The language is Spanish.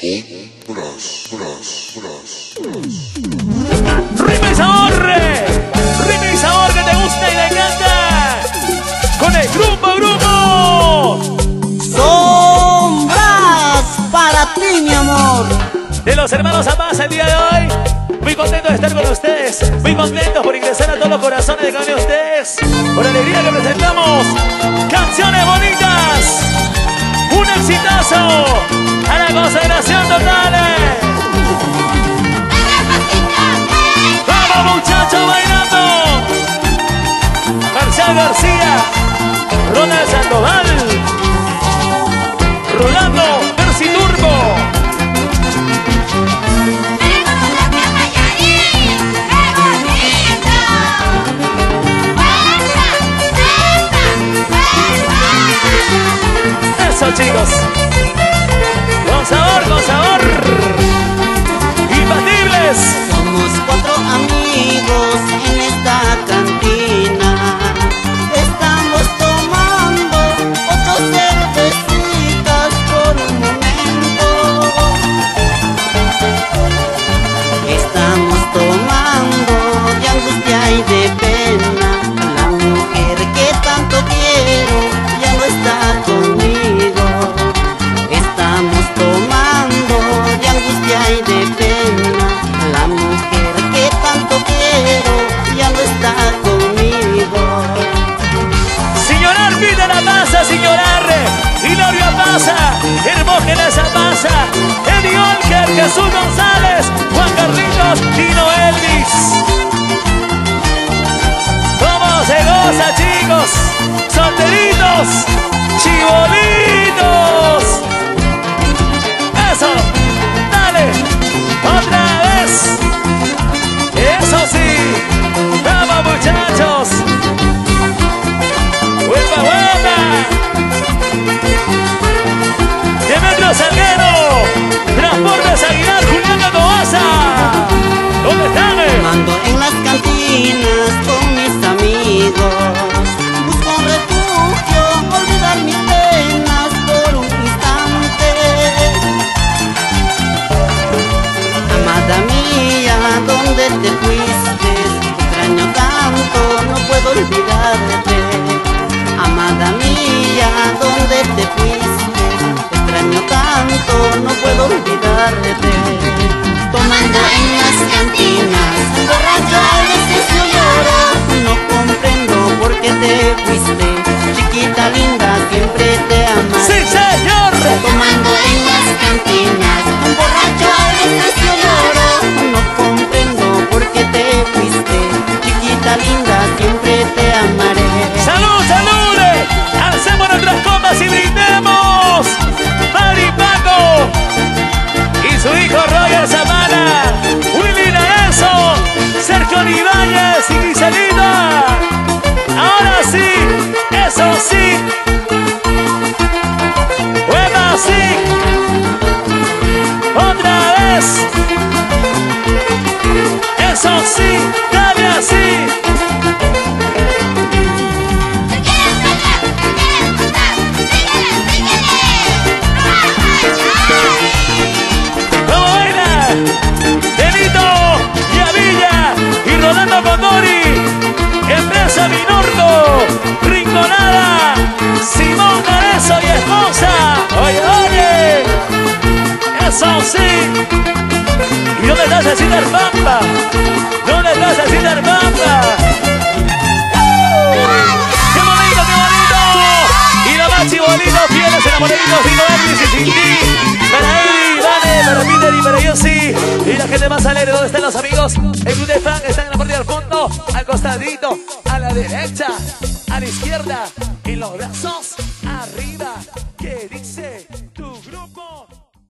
Ritmo y sabor que te gusta y te encanta. Con el grupo Sombras para ti, mi amor. de los hermanos Amasa el día de hoy. Muy contento de estar con ustedes. Muy contentos por ingresar a todos los corazones de cada uno de ustedes. Por la alegría que presentamos canciones bonitas. Un exitazo a la consagración total. ¡Vamos, muchachos, bailando! Marcial García, Ronald Sandoval, Rolando Percy Turbo. Eso, chicos, con sabor, imbatibles. Somos 4 amigos en esta cantina. Estamos tomando 8 cervecitas por un momento. Estamos tomando de angustia y de pena. La mujer que tanto quiero ya no está conmigo. Estamos tomando de angustia y de pena. La mujer que tanto quiero ya no está conmigo. Señorar, pide la pasa, señorar. Hilario pasa, Hermógenes pasa, Eddie Olker, Jesús González, Juan Carlitos, Tino Elvis. ¿Cómo se goza, chicos? Solteritos, chibolitos. Eso, dale, otra vez. Eso sí, vamos, muchachos. ¡Huepa, huepa! Demetrio Salguero, Transportes Aguilar, Julián Tobaza. ¿Dónde están? Ando en las cantinas con mis amigos. Busco un refugio, olvidar mis penas por un instante. Amada mía, ¿dónde te fuiste? Te extraño tanto, no puedo olvidarte. Amada mía, ¿dónde te fuiste? Te extraño tanto, no puedo olvidarte. Tomando en las cantinas, borracho a veces yo lloro. No comprendo por qué te fuiste, chiquita linda, siempre te amaré. ¡Sí, señor! Tomando en las cantinas, borracho a veces yo lloro. No comprendo por qué te fuiste, chiquita linda, siempre te amaré. ¡Salud, salud! ¡Alcemos nuestras copas y brindemos! ¡Mari Paco! Y su hijo Roger Zamana, Willy Narezo, Sergio Ibáñez y Giselita. Ahora sí, eso sí. ¡Hueva, sí! ¡Otra vez! ¡Eso sí! ¡Dale así! ¡Vamos, baila! Benito y Avilla y Rolando Condori, Empresa Minorco, Rinconada, Simón Narezo y esposa. ¡Oye, oye! ¡Eso sí! ¿Y dónde está Cecilia Pampa? ¿Dónde está Cecilia Pampa? ¡Qué bonito, qué bonito! Y lo más chibolito, fieles enamoraditos, digo Elvis y sin ti. Para él, vale, para Peter y para Yossi. Y la gente más alegre, ¿dónde están los amigos? El club de fan está en la parte del fondo, al costadito, a la derecha, a la izquierda, y los brazos arriba. ¿Qué dice?